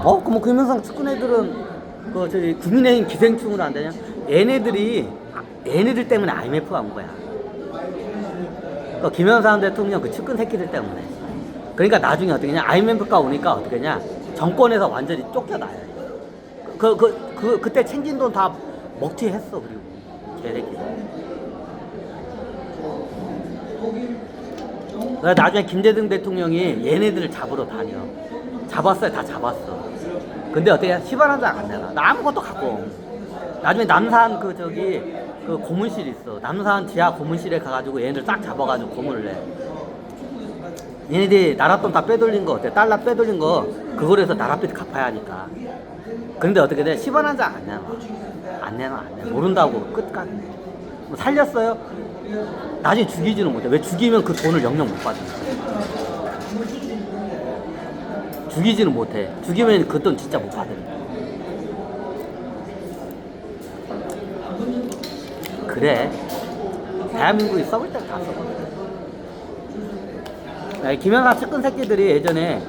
그럼 김영삼 측근 애들은 그 저기 국민의힘 기생충으로 안 되냐? 얘네들 때문에 IMF가 온 거야. 그 김영삼 대통령 그 측근 새끼들 때문에. 그러니까 나중에 어떻게 냐 IMF가 오니까 어떻게 냐 정권에서 완전히 쫓겨나요. 그때 챙긴 돈 다 먹튀했어. 그리고 개새끼들. 그래서 나중에 김대중 대통령이 얘네들을 잡으러 다녀. 잡았어요. 다 잡았어. 근데 어떻게 10원 한 장 안 내놔. 나 아무것도 갖고. 나중에 남산 그 고문실 있어. 남산 지하 고문실에 가가지고 얘네들 딱 잡아가지고 고문을 해. 얘네들이 나랏돈 다 빼돌린 거 어때? 달러 빼돌린 거 그거로 해서 나랏빚 갚아야 하니까. 근데 어떻게 돼? 10원 한 장 안 내놔. 안 내놔. 모른다고 끝까지. 뭐 살렸어요? 나중에 죽이지는 못해. 왜 죽이면 그 돈을 영영 못 받는 거야. 죽이지는 못해. 죽이면 그 돈 진짜 못 받는 거야. 그래. 대한민국이 썩을 때다 썩어. 김영삼 측근 새끼들이 예전에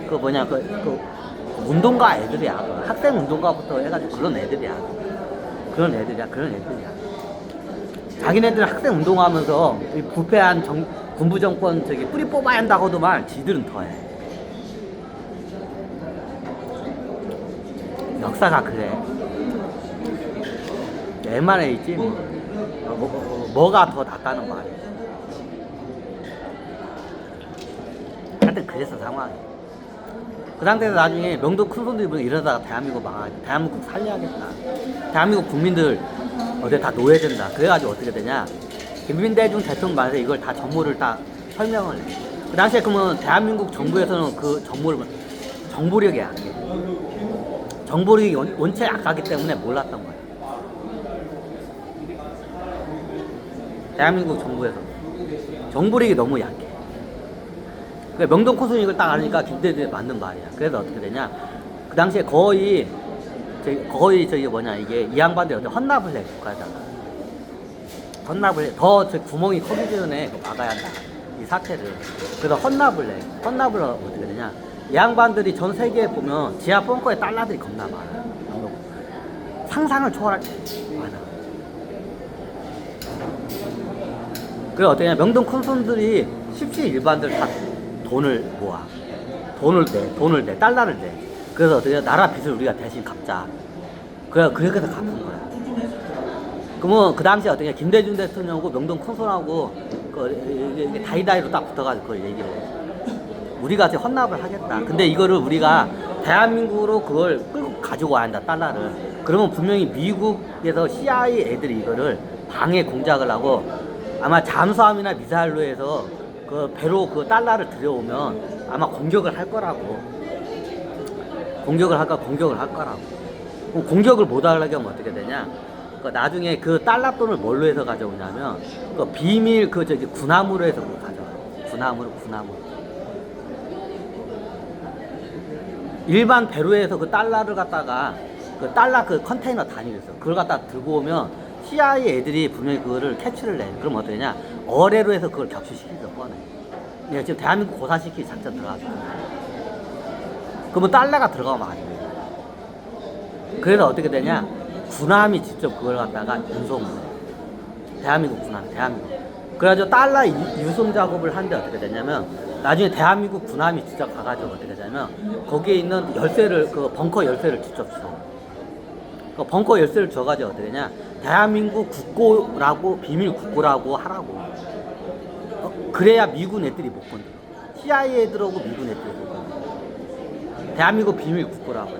그 운동가 애들이야. 학생 운동가부터 해가지고 그런 애들이야. 그런 애들이야. 자기네들은 학생 운동하면서 부패한 군부 정권 뿌리 뽑아야 한다고도만 지들은 더해. 역사가 그래. 웬만해있지 뭐가 더 낫다는 말이야. 하여튼 그래서 상황이. 그 상태에서 나중에 명동 큰 손들이 보면 이러다가 대한민국 망하겠다. 대한민국 살려야겠다. 대한민국 국민들 어디 다 놓여야 된다. 그래가지고 어떻게 되냐. 김민대중 대통령 말에 이걸 다 정보를 딱 설명을 해. 그 당시에 그러면 대한민국 정부에서는 그 정보력이 약해. 정보력이 원체 약하기 때문에 몰랐던 거야. 대한민국 정부에서 정보력이 너무 약해. 명동 코스는 이걸 딱 아니까 김대중에 맞는 말이야. 그래서 어떻게 되냐? 그 당시에 거의 이게 이 양반들이 어떻게 헌납을 해 국가에다가. 헌납을 해. 더 구멍이 커지기 전에 막아야 한다. 이 사태를. 그래서 헌납을 해. 헌납을 어떻게 되냐? 이 양반들이 전 세계에 보면 지하 벙커에 달러들이 겁나 많아. 상상을 초월할 많아. 그래 어떻게 되냐? 명동 큰 손들이 십시 일반들 다 돈을 모아. 돈을 내. 달러를 내. 그래서 어떻게 나라 빚을 우리가 대신 갚자. 그렇게 해서 갚은 거야. 그러면 그 당시에 어떻게 김대중 대통령하고 명동 큰 손하고 다이다이로 딱 붙어가지고 그걸 얘기를 해. 우리가 지금 헌납을 하겠다. 근데 이거를 우리가 대한민국으로 그걸 끌고 가지고 와야 한다. 달러를. 그러면 분명히 미국에서 CIA 애들이 이거를 방해 공작을 하고 아마 잠수함이나 미사일로 해서 그 배로 그 달러를 들여오면 아마 공격을 할 거라고. 공격을 할 거라고. 그럼 공격을 못 하려면 어떻게 되냐? 나중에 그 달러 돈을 뭘로 해서 가져오냐면 비밀 군함으로 해서 가져와. 군함으로. 일반 배로에서 그 달러를 갖다가 그 달러 그 컨테이너 단위로 있어. 그걸 갖다 들고 오면 CIA 애들이 분명히 그거를 캐치를 내. 그럼 어떻게 되냐? 어뢰로 해서 그걸 격추시키죠, 뻔해. 예, 지금 대한민국 고사시키 작전 들어가죠. 그러면 달러가 들어가면 안 돼. 그래서 어떻게 되냐? 군함이 직접 그걸 갖다가 운송을 해. 대한민국 군함. 그래가지고 달러 유송 작업을 하는데 어떻게 되냐면 나중에 대한민국 군함이 직접 가가지고 어떻게 되냐면 거기에 있는 열쇠를 벙커 열쇠를 직접 줘. 그 벙커 열쇠를 줘가지고 어떻게 되냐? 대한민국 국고라고 비밀 국고라고 하라고. 그래야 미군 애들이 못 건드려. CIA 애들하고 미군 애들이 못 건드려. 대한민국 비밀 국고라고.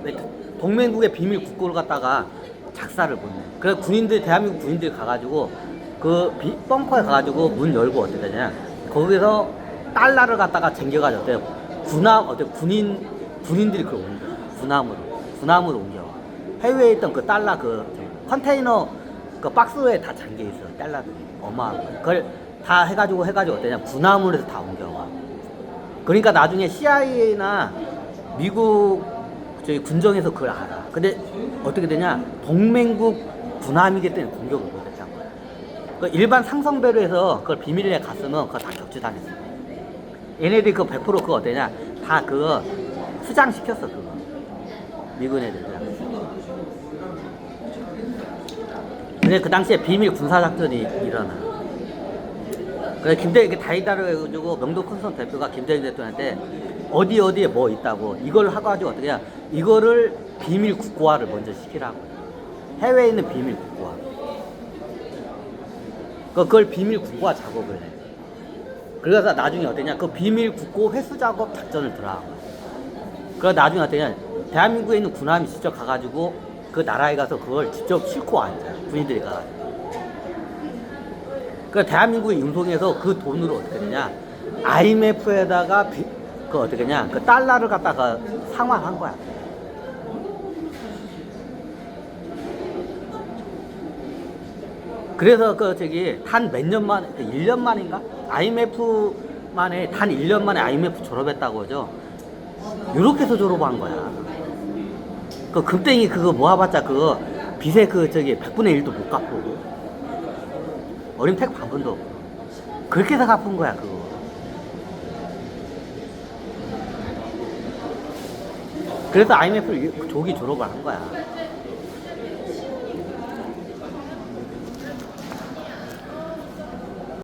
동맹국의 비밀 국고를 갖다가 작사를 못 내. 그래서 대한민국 군인들이 가가지고 벙커에 가가지고 문 열고 어떻게 되냐? 거기서 달러를 갖다가 쟁겨가지고 군인들이 그걸 옮겨. 군함으로 옮겨와. 해외에 있던 그 달러 컨테이너 박스에 다 잠겨 있어. 달러들이 어마어마한 거. 그걸 다 해가지고 어떠냐? 군함으로 해서 다 옮겨와. 그러니까 나중에 CIA나 미국 군정에서 그걸 알아. 근데 어떻게 되냐? 동맹국 군함이기 때문에 공격을 못했단 거야. 일반 상성배로 해서 그걸 비밀리에 갔으면 그거 다 격추당했어. 얘네들이 100% 그거 어떠냐? 다 그거 수장시켰어, 그거. 미군 애들이야. 근데 그 당시에 비밀 군사작전이 일어나. 그래서 김대중 다이다를 해가지고 명동 큰손 대표가 김대중 대통령한테 어디에 뭐 있다고 이걸 하가지고 어떻게 해야 이거를 비밀 국고화를 먼저 시키라고. 해외에 있는 비밀 국고화. 그걸 비밀 국고화 작업을 해. 그래서 나중에 어떠냐 그 비밀 국고 회수 작업 작전을 들어가고. 그래서 나중에 어떠냐 대한민국에 있는 군함이 직접 가가지고 그 나라에 가서 그걸 직접 싣고 앉아요. 군인들이 가가지고. 그 대한민국에 운송해서 그 돈으로 어떻게 되냐 IMF에다가 그 어떻게 되냐 그 달러를 갖다가 상환한 거야. 그래서 그 저기 한 몇 년 만에 1년 만인가 IMF 만에 단 1년 만에 IMF 졸업했다고 하죠. 요렇게 해서 졸업한 거야. 그 금땡이 그거 모아봤자 그거 빚에 그 저기 100분의 1도 못 갚고 어림택 반분도 없고 그렇게 해서 갚은 거야 그거. 그래서 IMF를 조기 졸업을 한 거야.